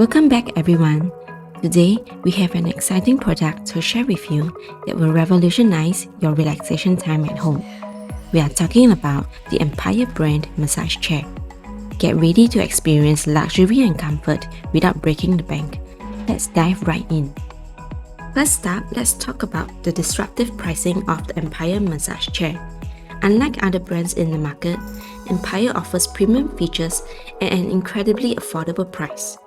Welcome back everyone. Today, we have an exciting product to share with you that will revolutionize your relaxation time at home. We are talking about the Empire brand massage chair. Get ready to experience luxury and comfort without breaking the bank. Let's dive right in. First up, let's talk about the disruptive pricing of the Empire massage chair. Unlike other brands in the market, Empire offers premium features at an incredibly affordable price.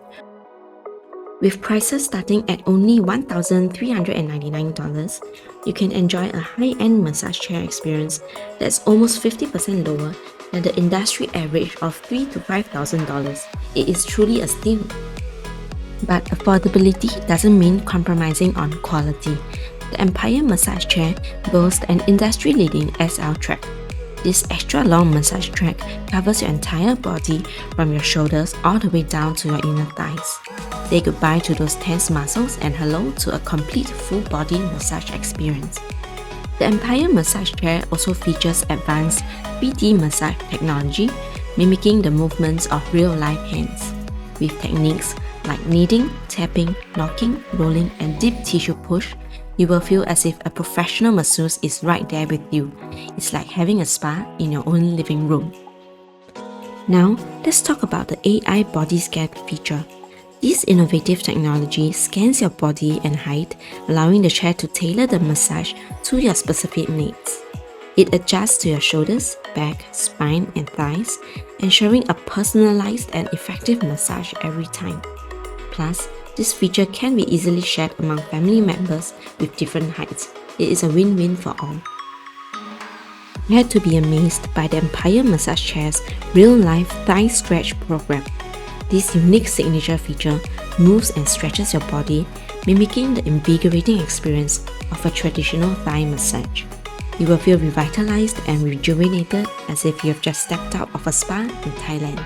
With prices starting at only $1,399, you can enjoy a high-end massage chair experience that's almost 50% lower than the industry average of $3,000 to $5,000. It is truly a steal. But affordability doesn't mean compromising on quality. The Empire massage chair boasts an industry-leading SL track. This extra-long massage track covers your entire body from your shoulders all the way down to your inner thighs. Say goodbye to those tense muscles and hello to a complete full-body massage experience. The Empire massage chair also features advanced 3D massage technology, mimicking the movements of real-life hands. With techniques like kneading, tapping, knocking, rolling, and deep tissue push, you will feel as if a professional masseuse is right there with you. It's like having a spa in your own living room. Now, let's talk about the AI body scan feature. This innovative technology scans your body and height, allowing the chair to tailor the massage to your specific needs. It adjusts to your shoulders, back, spine, and thighs, ensuring a personalized and effective massage every time. Plus, this feature can be easily shared among family members with different heights. It is a win-win for all. You had to be amazed by the Empire massage chair's real-life thigh stretch program. This unique signature feature moves and stretches your body, mimicking the invigorating experience of a traditional thigh massage. You will feel revitalized and rejuvenated as if you have just stepped out of a spa in Thailand.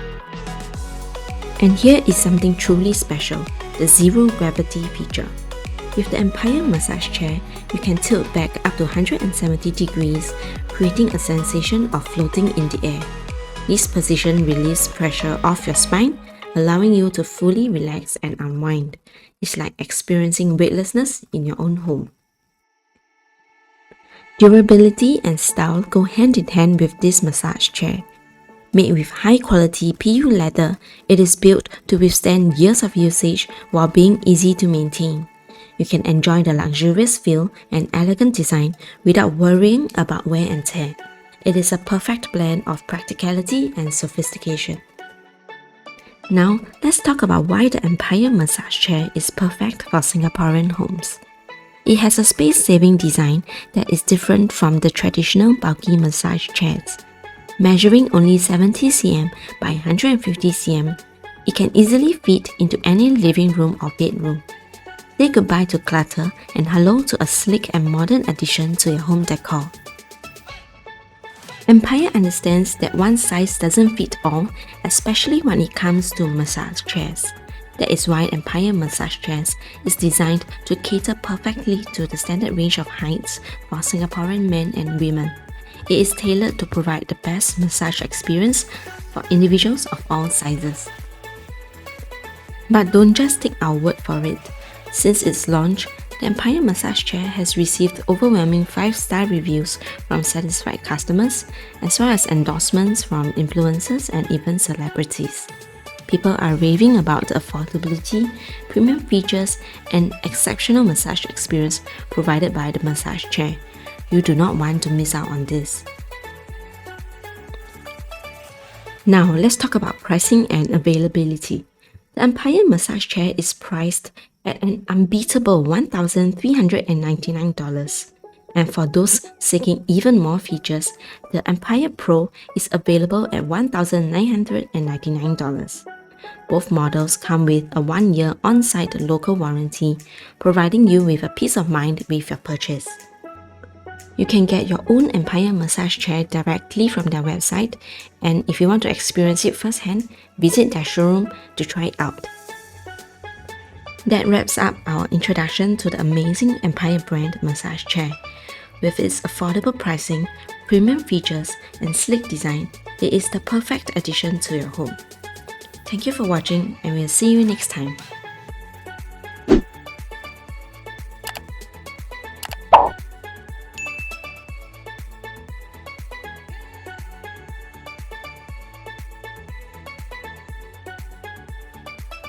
And here is something truly special, the zero gravity feature. With the Empire massage chair, you can tilt back up to 170 degrees, creating a sensation of floating in the air. This position relieves pressure off your spine, allowing you to fully relax and unwind. It's like experiencing weightlessness in your own home. Durability and style go hand in hand with this massage chair. Made with high-quality PU leather, it is built to withstand years of usage while being easy to maintain. You can enjoy the luxurious feel and elegant design without worrying about wear and tear. It is a perfect blend of practicality and sophistication. Now, let's talk about why the Empire massage chair is perfect for Singaporean homes. It has a space-saving design that is different from the traditional bulky massage chairs. Measuring only 70 cm by 150 cm, it can easily fit into any living room or bedroom. Say goodbye to clutter and hello to a sleek and modern addition to your home decor. Empire understands that one size doesn't fit all, especially when it comes to massage chairs. That is why Empire massage chairs is designed to cater perfectly to the standard range of heights for Singaporean men and women. It is tailored to provide the best massage experience for individuals of all sizes. But don't just take our word for it. Since its launch, the Empire massage chair has received overwhelming 5-star reviews from satisfied customers, as well as endorsements from influencers and even celebrities. People are raving about the affordability, premium features, and exceptional massage experience provided by the massage chair. You do not want to miss out on this. Now, let's talk about pricing and availability. The Empire massage chair is priced at an unbeatable $1,399. And for those seeking even more features, the Empire Pro is available at $1,999. Both models come with a 1-year on-site local warranty, providing you with a peace of mind with your purchase. You can get your own Empire massage chair directly from their website, and if you want to experience it firsthand, visit their showroom to try it out. That wraps up our introduction to the amazing Empire brand massage chair. With its affordable pricing, premium features, and sleek design, it is the perfect addition to your home. Thank you for watching, and we'll see you next time.